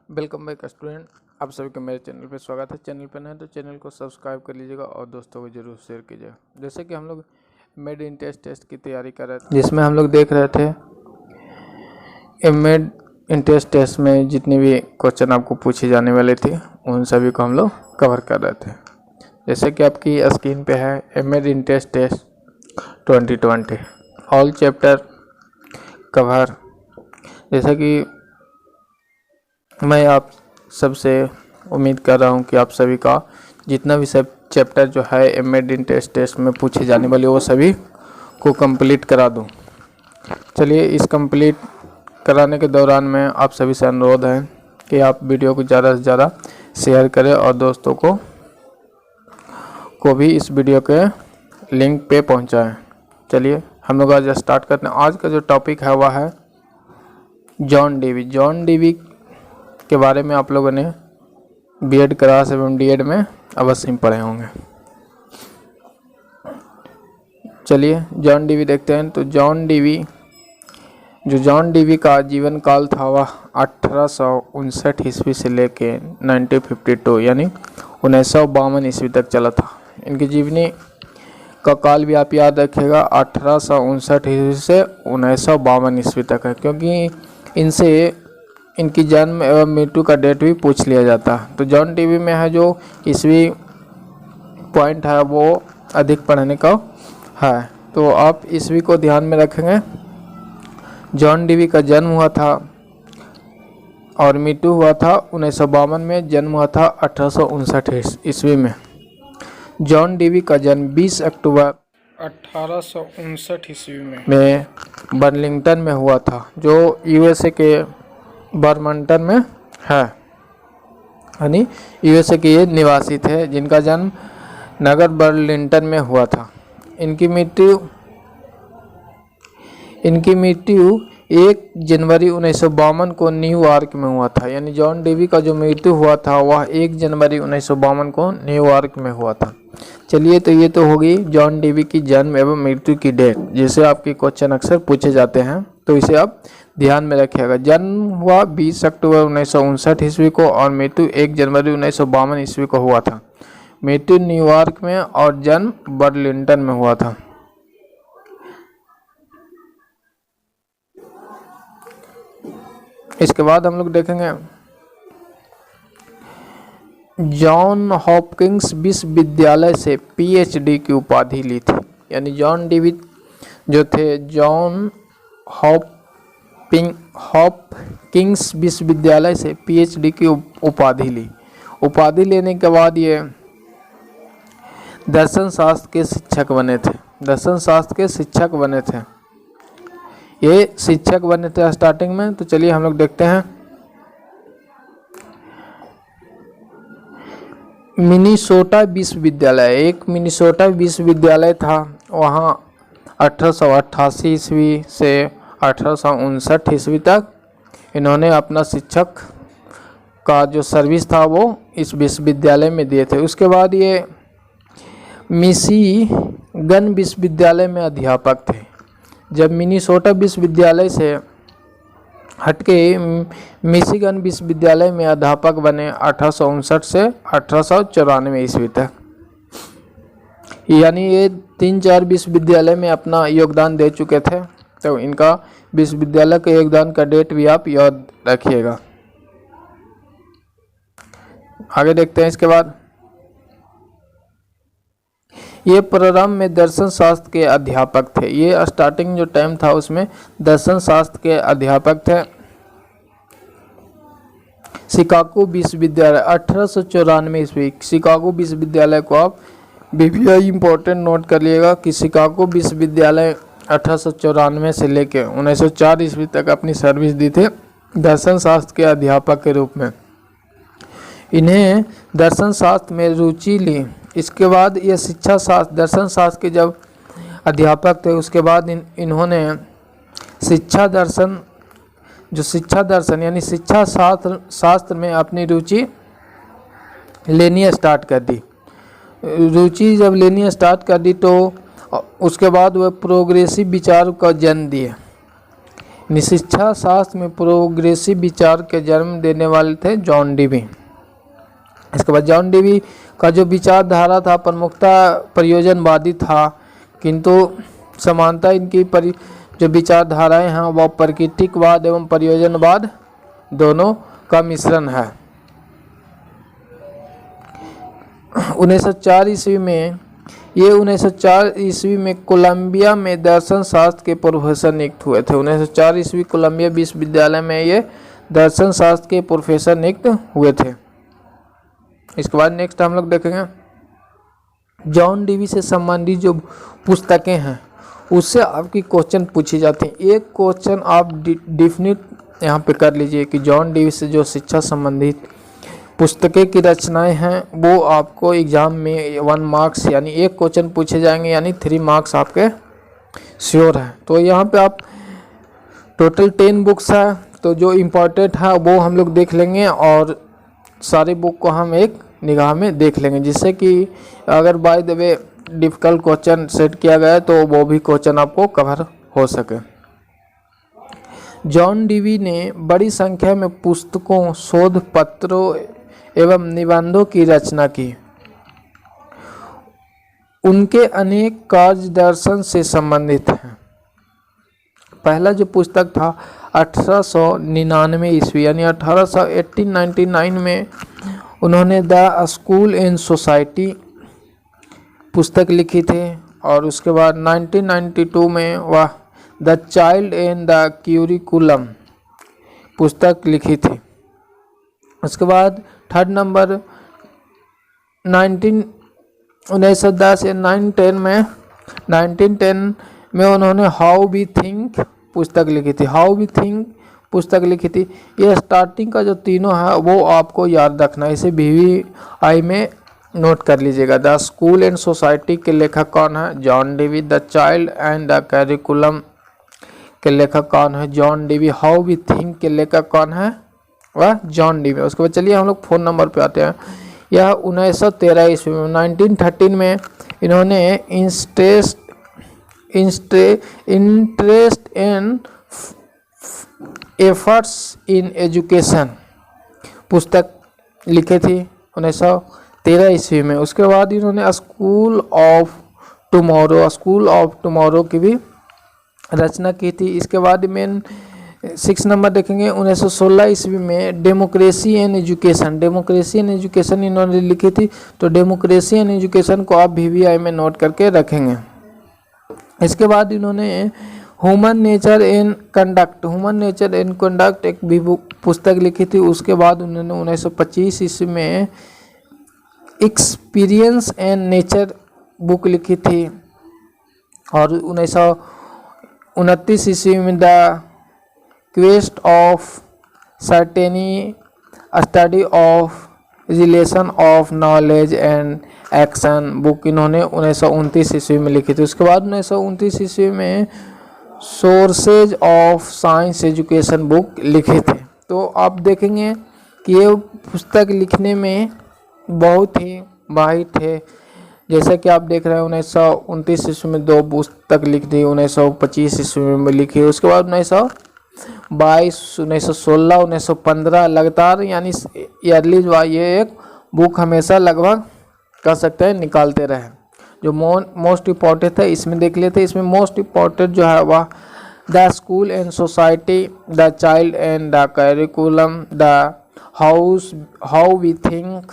Welcome back student, आप सभी का मेरे चैनल पे स्वागत है। चैनल पर नए तो चैनल को सब्सक्राइब कर लीजिएगा और दोस्तों को जरूर शेयर कीजिएगा। जैसे कि हम लोग मेड इन टेस्ट की तैयारी कर रहे थे, जिसमें हम लोग देख रहे थे मेड इन टेस्ट में जितनी भी क्वेश्चन आपको पूछे जाने वाले थे उन सभी को हम लोग कवर कर रहे थे। जैसे कि आपकी स्क्रीन पे है made in test 2020 all chapter cover. जैसा कि मैं आप सबसे उम्मीद कर रहा हूं कि आप सभी का जितना भी सब चैप्टर जो है मेड इन टेस्ट में पूछे जाने वाले वो सभी को कंप्लीट करा दूं। चलिए, इस कंप्लीट कराने के दौरान में आप सभी से अनुरोध है कि आप वीडियो को ज़्यादा से ज़्यादा शेयर करें और दोस्तों को भी इस वीडियो के लिंक पे पहुंचाएं। चलिए हम लोग आज स्टार्ट करते हैं। आज का जो टॉपिक है वह है जॉन डीवी के बारे में आप लोगों ने बीएड क्लास एवं डीएड में अवश्य पढ़े होंगे। चलिए जॉन डीवी देखते हैं। तो जॉन डीवी का जीवन काल था वह 1859 ईस्वी से लेके 1952 यानी 1952 ईस्वी तक चला था। इनकी जीवनी का काल भी आप याद रखिएगा, 1859 ईस्वी से 1952 ईस्वी तक है, क्योंकि इनसे इनकी जन्म एवं मृत्यु का डेट भी पूछ लिया जाता है। तो जॉन डीवी में है जो ईस्वी पॉइंट है वो अधिक पढ़ने का है, तो आप ईस्वी को ध्यान में रखेंगे। जॉन डीवी का जन्म हुआ था और मृत्यु हुआ था 1952 में, जन्म हुआ था 1859 ईस्वी में। जॉन डीवी का जन्म 20 अक्टूबर 1859 ईस्वी में बर्लिंगटन में हुआ था, जो यूएसए के बर्मिंगटन में है, यानी यूएसए के ये निवासी थे जिनका जन्म नगर बर्लिंगटन में हुआ था। इनकी मृत्यु 1 जनवरी 1952 को न्यूयॉर्क में हुआ था, यानी जॉन डीवी का जो मृत्यु हुआ था वह 1 जनवरी 1952 को न्यूयॉर्क में हुआ था। चलिए, तो ये तो होगी जॉन डीवी की जन्म एवं मृत्यु की डेट, जिसे आपके क्वेश्चन अक्सर पूछे जाते हैं, तो इसे आप ध्यान में रखिएगा। जन्म हुआ 20 अक्टूबर 1959 ईस्वी को और मृत्यु 1 जनवरी 1952 ईस्वी को हुआ था। मृत्यु न्यूयॉर्क में और जन्म बर्लिंगटन में हुआ था। इसके बाद हम लोग देखेंगे जॉन हॉपकिंस विश्वविद्यालय से पीएचडी की उपाधि ली थी, यानी जॉन डीवी जो थे जॉन हॉपकिंस विश्वविद्यालय से पीएचडी की उपाधि ली। उपाधि लेने के बाद ये दर्शन शास्त्र के शिक्षक बने थे। ये शिक्षक बने थे स्टार्टिंग में। तो चलिए हम लोग देखते हैं मिनीसोटा विश्वविद्यालय, एक मिनीसोटा विश्वविद्यालय था, वहाँ 1888 ईस्वी से 1859 ईस्वी तक इन्होंने अपना शिक्षक का जो सर्विस था वो इस विश्वविद्यालय में दिए थे। उसके बाद ये मिशिगन विश्वविद्यालय में अध्यापक थे। जब मिनीसोटा विश्वविद्यालय से हटके मिशिगन विश्वविद्यालय में अध्यापक बने 1859 से 1894 ईस्वी तक, यानी ये 3-4 विश्वविद्यालय में अपना योगदान दे चुके थे। तो इनका विश्वविद्यालय के योगदान का डेट भी आप याद रखिएगा। आगे देखते हैं। इसके बाद ये प्रारंभ में दर्शन शास्त्र के अध्यापक थे। ये स्टार्टिंग जो टाइम था उसमें दर्शन शास्त्र के अध्यापक थे। शिकागो विश्वविद्यालय 1894 ईस्वी, शिकागो विश्वविद्यालय को आप बीबीआई इंपॉर्टेंट नोट कर लिएगा कि शिकागो विश्वविद्यालय 1894 से लेकर 1904 ईस्वी तक अपनी सर्विस दी थी दर्शन शास्त्र के अध्यापक के रूप में। इन्हें दर्शन शास्त्र में रुचि ली। इसके बाद ये शिक्षा शास्त्र दर्शन शास्त्र के जब अध्यापक थे उसके बाद इन्होंने शिक्षा दर्शन यानी शिक्षा शास्त्र में अपनी रुचि लेनी स्टार्ट कर दी। रुचि जब लेनी स्टार्ट कर दी तो उसके बाद वह प्रोग्रेसिव विचार का जन्म दिए। शिक्षा शास्त्र में प्रोग्रेसिव विचार के जन्म देने वाले थे जॉन डीवी। इसके बाद जॉन डीवी का जो विचारधारा था प्रमुखता प्रयोजनवादी था, किंतु समानता इनकी जो विचारधाराएं हैं वह प्राकृतिकवाद एवं प्रयोजनवाद दोनों का मिश्रण है। 1904 ईस्वी में कोलंबिया में दर्शन शास्त्र के प्रोफेसर नियुक्त हुए थे। 1904 ईस्वी कोलंबिया विश्वविद्यालय में ये दर्शन शास्त्र के प्रोफेसर नियुक्त हुए थे। इसके बाद नेक्स्ट हम लोग देखेंगे जॉन डीवी से संबंधित जो पुस्तकें हैं उससे आपकी क्वेश्चन पूछी जाती हैं। एक क्वेश्चन आप डिफिनिट यहाँ पे कर लीजिए कि जॉन डीवी से जो शिक्षा संबंधित पुस्तकें की रचनाएं हैं वो आपको एग्जाम में 1 मार्क्स यानी एक क्वेश्चन पूछे जाएंगे, यानी 3 मार्क्स आपके श्योर है। तो यहाँ पे आप टोटल 10 बुक्स है, तो जो इम्पोर्टेंट है वो हम लोग देख लेंगे और सारे बुक को हम एक निगाह में देख लेंगे, जिससे कि अगर by the way difficult question set किया गया है तो वो भी क्वेश्चन आपको कवर हो सके। जॉन डीवी ने बड़ी संख्या में पुस्तकों, शोध पत्रों एवं निबंधों की रचना की। उनके अनेक कार्य दर्शन से संबंधित हैं। पहला जो पुस्तक था 1899 ईस्वी यानी 1899 में उन्होंने द स्कूल एंड सोसाइटी पुस्तक लिखी थी, और उसके बाद 1992 में वह the child and the curriculum पुस्तक लिखी थी। उसके बाद थर्ड नंबर 1910 या 1910 में उन्होंने हाउ वी थिंक पुस्तक लिखी थी। हाउ वी थिंक पुस्तक लिखी थी। ये स्टार्टिंग का जो तीनों है वो आपको याद रखना है, इसे VVI में नोट कर लीजिएगा। द स्कूल एंड सोसाइटी के लेखक कौन है? John Dewey. The child and the curriculum के लेखक कौन है? John Dewey. How we think के लेखक कौन है? वह जॉन डीवी। उसके बाद चलिए हम लोग 4 नंबर पे आते हैं। यह 1913 ईस्वी में 1913 में इन्होंने interest and efforts in education पुस्तक लिखे थी 1913 ईस्वी में। उसके बाद इन्होंने स्कूल ऑफ टुमारो की भी रचना की थी। इसके बाद मेन 6 नंबर देखेंगे 1916 ईस्वी में डेमोक्रेसी एंड एजुकेशन इन्होंने लिखी थी। तो डेमोक्रेसी एंड एजुकेशन को आप VVI में नोट करके रखेंगे। इसके बाद इन्होंने ह्यूमन नेचर एंड कंडक्ट एक भी पुस्तक लिखी थी। उसके बाद उन्होंने 1925 ईस्वी में एक्सपीरियंस एंड नेचर बुक लिखी थी, और 1929 ईस्वी में the quest of certainty study of relation of knowledge and action book इन्होंने 1929 ईस्वी में लिखी थी। उसके बाद 1929 ईस्वी में sources of science education book लिखे थे। तो आप देखेंगे कि ये पुस्तक लिखने में बहुत ही माहिर थे। जैसे कि आप देख रहे हैं 1929 ईस्वी में 2 पुस्तक लिख दी, 1925 ईस्वी में लिखी, उसके बाद 1922, 1916, 1915 लगातार, यानी ईयरली ये एक बुक हमेशा लगभग कह सकते हैं निकालते रहे। जो मोस्ट इम्पॉर्टेंट है इसमें देख लेते हैं। इसमें मोस्ट इम्पॉर्टेंट जो है वह the school and society, the child and the curriculum, the how we think,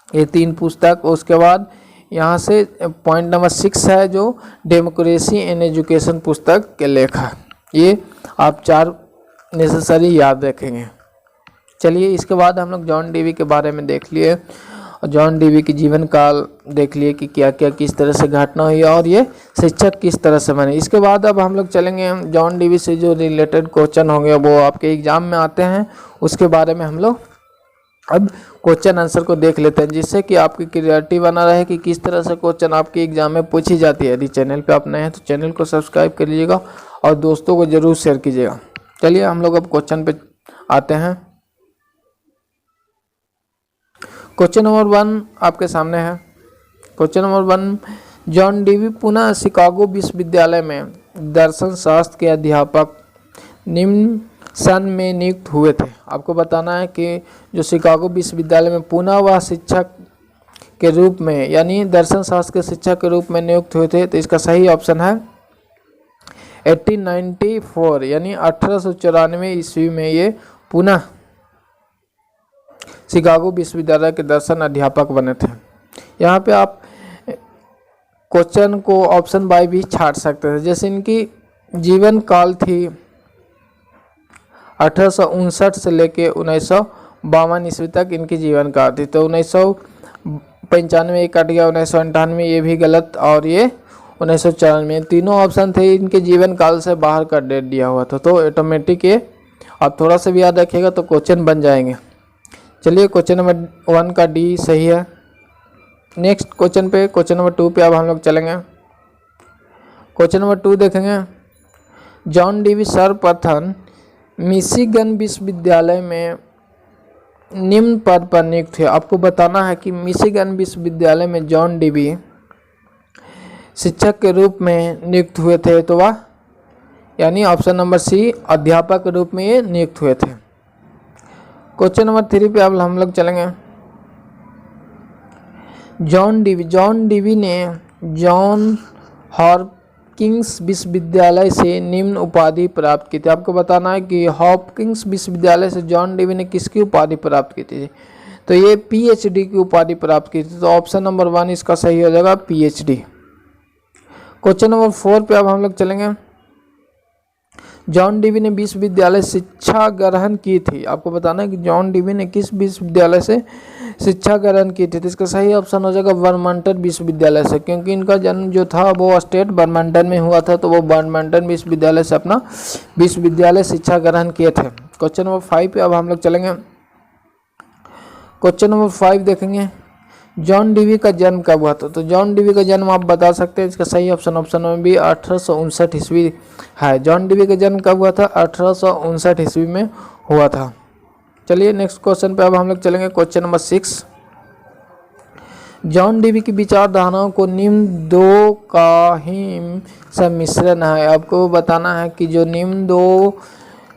ये 3 पुस्तक। उसके बाद यहाँ से पॉइंट नंबर 6 है जो डेमोक्रेसी एंड एजुकेशन पुस्तक के लेखक। ये आप 4 नेसेसरी याद रखेंगे। चलिए इसके बाद हम लोग जॉन डीवी के बारे में देख लिए, और जॉन डीवी की जीवन काल देख लिए कि क्या क्या किस तरह से घटना हुई और ये शिक्षक किस तरह से बने। इसके बाद अब हम लोग चलेंगे जॉन डीवी से जो रिलेटेड क्वेश्चन होंगे वो आपके एग्जाम में आते हैं, उसके बारे में हम लोग अब क्वेश्चन आंसर को देख लेते हैं, जिससे कि आपकी क्लियरिटी बना रहे कि किस तरह से क्वेश्चन आपके एग्जाम में पूछी जाती है। यदि चैनल पे आप नए हैं तो चैनल को सब्सक्राइब कर लीजिएगा और दोस्तों को जरूर शेयर कीजिएगा। चलिए हम लोग अब क्वेश्चन पे आते हैं। क्वेश्चन नंबर 1 आपके सामने है। क्वेश्चन नंबर 1, जॉन डीवी पुनः शिकागो विश्वविद्यालय में दर्शन शास्त्र के अध्यापक निम्न सन में नियुक्त हुए थे। आपको बताना है कि जो शिकागो विश्वविद्यालय में पुनः वह शिक्षक के रूप में यानी दर्शन शास्त्र के शिक्षक के रूप में नियुक्त हुए थे, तो इसका सही ऑप्शन है 1894 यानी 1894 ईस्वी में ये पुनः शिकागो विश्वविद्यालय के दर्शन अध्यापक बने थे। यहाँ पे आप क्वेश्चन को ऑप्शन बाय भी छाट सकते थे। जैसे इनकी जीवन काल थी 1859 से लेके 1952 ईस्वी तक इनकी जीवन काल थी, तो 1995 कट गया, 1998 ये भी गलत, और ये 1994 तीनों ऑप्शन थे इनके जीवन काल से बाहर का डेट दिया हुआ था, तो ऑटोमेटिक ये आप थोड़ा सा भी याद रखिएगा तो क्वेश्चन बन जाएंगे। चलिए क्वेश्चन नंबर 1 का डी सही है। नेक्स्ट क्वेश्चन पे, क्वेश्चन नंबर 2 पे अब हम लोग चलेंगे। क्वेश्चन नंबर 2 देखेंगे, जॉन डीवी सर्वप्रथम मिशिगन विश्वविद्यालय में निम्न पद पर नियुक्त थे। आपको बताना है कि मिशिगन विश्वविद्यालय में जॉन डीवी शिक्षक के रूप में नियुक्त हुए थे, तो वह यानी ऑप्शन नंबर सी अध्यापक के रूप में ये नियुक्त हुए थे। क्वेश्चन नंबर 3 पे अब हम लोग चलेंगे। जॉन डीवी ने जॉन हॉपकिंस विश्वविद्यालय से निम्न उपाधि प्राप्त की थी। आपको बताना है कि हॉपकिंस विश्वविद्यालय से जॉन डीवी ने किसकी उपाधि प्राप्त की थी, तो ये पीएचडी की उपाधि प्राप्त की थी, तो ऑप्शन नंबर 1 इसका सही हो जाएगा पीएचडी। क्वेश्चन नंबर 4 पे अब हम लोग चलेंगे। जॉन डीवी ने विश्वविद्यालय शिक्षा ग्रहण की थी। आपको बताना है कि जॉन डीवी ने किस विश्वविद्यालय से शिक्षा ग्रहण की थी, तो इसका सही ऑप्शन हो जाएगा वर्मंटन विश्वविद्यालय से, क्योंकि इनका जन्म जो था वो स्टेट वर्मंटन में हुआ था, तो वो वर्मंटन विश्वविद्यालय से अपना विश्वविद्यालय शिक्षा ग्रहण किए थे। क्वेश्चन नंबर 5 पे अब हम लोग चलेंगे। क्वेश्चन नंबर 5 देखेंगे, जॉन डीवी का जन्म कब हुआ था, तो जॉन डीवी का जन्म आप बता सकते हैं, इसका सही ऑप्शन नंबर बी 1859 ईस्वी है। जॉन डीवी का जन्म कब हुआ था, 1859 ईस्वी में हुआ था। चलिए नेक्स्ट क्वेश्चन पे अब हम लोग चलेंगे। क्वेश्चन नंबर 6, जॉन डीवी की विचारधाराओं को निम्न दो का ही सम्मिश्रण है। आपको बताना है कि जो निम्न दो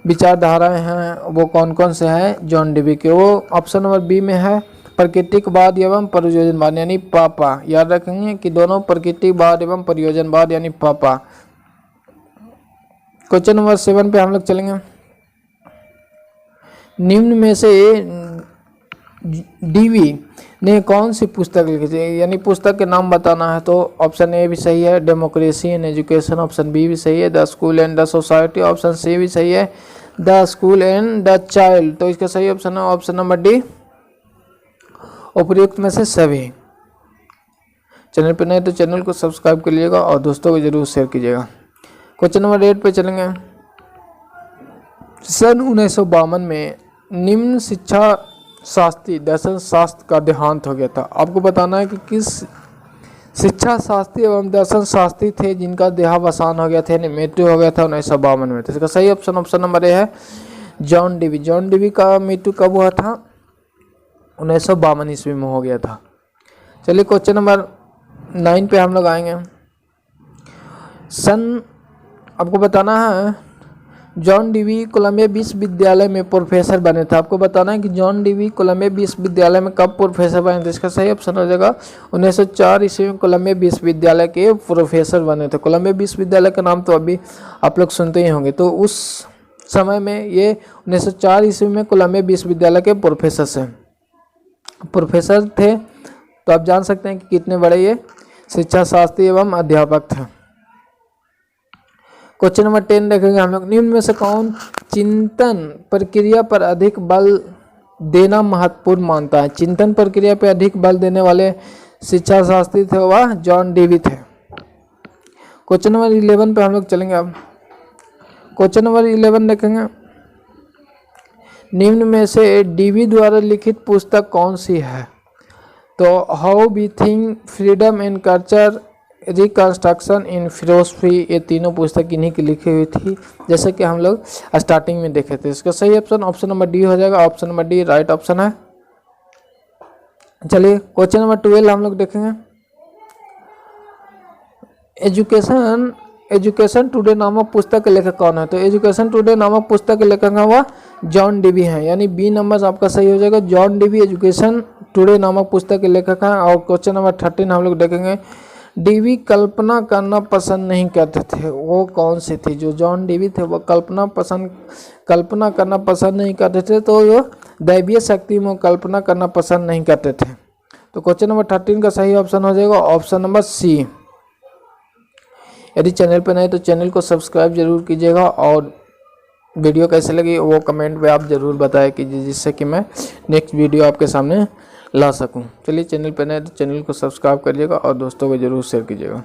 विचारधाराएं हैं वो कौन कौन से हैं जॉन डीवी के, वो ऑप्शन नंबर बी में है प्रकृतिकवाद एवं परियोजनवाद यानी पापा। याद रखेंगे कि दोनों प्रकृतिवाद एवं परियोजनवाद यानी पापा। क्वेश्चन नंबर 7 पे हम लोग चलेंगे। निम्न में से डीवी ने कौन सी पुस्तक लिखी थी, यानी पुस्तक के नाम बताना है, तो ऑप्शन ए भी सही है democracy and education, option B भी सही है the school and the society, option C भी सही है the school and the child, तो इसका सही ऑप्शन है ऑप्शन नंबर डी उपयुक्त में से सभी। चैनल पर नए तो चैनल को सब्सक्राइब कर लीजिएगा और दोस्तों को जरूर शेयर कीजिएगा। क्वेश्चन नंबर 8 पे चलेंगे। सन 1952 में निम्न शिक्षा शास्त्री दर्शन शास्त्र का देहांत हो गया था। आपको बताना है कि किस शिक्षा शास्त्री एवं दर्शन शास्त्री थे जिनका देहावसान हो गया था, यानी मृत्यु हो गया था 1952 में। तो इसका सही ऑप्शन नंबर ए है जॉन डीवी। जॉन डीवी का मृत्यु कब हुआ था, 1952 ईस्वी में हो गया था। चलिए क्वेश्चन नंबर 9 पे हम लोग आएंगे। आपको बताना है जॉन डीवी कोलंबिया विश्वविद्यालय में प्रोफेसर बने थे। आपको बताना है कि जॉन डीवी कोलंबिया विश्वविद्यालय में कब प्रोफेसर बने थे, इसका सही ऑप्शन हो जाएगा 1904 ईस्वी में कोलंबिया विश्वविद्यालय के प्रोफेसर बने थे। कोलंबिया विश्वविद्यालय का नाम तो अभी आप लोग सुनते ही होंगे, तो उस समय में ये 1904 ईस्वी में कोलंबिया विश्वविद्यालय के प्रोफेसर थे, तो आप जान सकते हैं कि कितने बड़े ये शिक्षा शास्त्री एवं अध्यापक थे। क्वेश्चन नंबर 10 देखेंगे हम लोग। निम्न में से कौन चिंतन प्रक्रिया पर अधिक बल देना महत्वपूर्ण मानता है। चिंतन प्रक्रिया पर अधिक बल देने वाले शिक्षा शास्त्री थे वह जॉन डीवी थे। क्वेश्चन नंबर 11 पे हम लोग चलेंगे। अब क्वेश्चन नंबर 11 देखेंगे। निम्न में से डीवी द्वारा लिखित पुस्तक कौन सी है, तो how we think, freedom and culture, reconstruction in philosophy, ये तीनों पुस्तक इन्हीं की लिखी हुई थी, जैसे कि हम लोग स्टार्टिंग में देखे थे। इसका सही ऑप्शन नंबर डी हो जाएगा। Option number D right option है। चलिए क्वेश्चन नंबर 12 हम लोग देखेंगे। एजुकेशन टुडे नामक पुस्तक के लेखक कौन है? तो एजुकेशन टुडे नामक पुस्तक के लेखक है वह जॉन डीवी हैं, यानी बी नंबर आपका सही हो जाएगा। जॉन डीवी एजुकेशन टुडे नामक पुस्तक के लेखक हैं। और क्वेश्चन नंबर 13 हम लोग देखेंगे, डीवी कल्पना करना पसंद नहीं करते थे, वो कौन सी थी? जो जॉन डीवी थे वो कल्पना करना पसंद नहीं करते थे, तो वो दैवीय शक्ति में कल्पना करना पसंद नहीं करते थे। तो क्वेश्चन नंबर 13 का सही ऑप्शन हो जाएगा ऑप्शन नंबर सी। यदि चैनल पर नए तो चैनल को सब्सक्राइब जरूर कीजिएगा और वीडियो कैसे लगी वो कमेंट में आप ज़रूर बताया कीजिए, जिससे कि मैं नेक्स्ट वीडियो आपके सामने ला सकूं। चलिए, चैनल पर नए तो चैनल को सब्सक्राइब करिएगा और दोस्तों को ज़रूर शेयर कीजिएगा।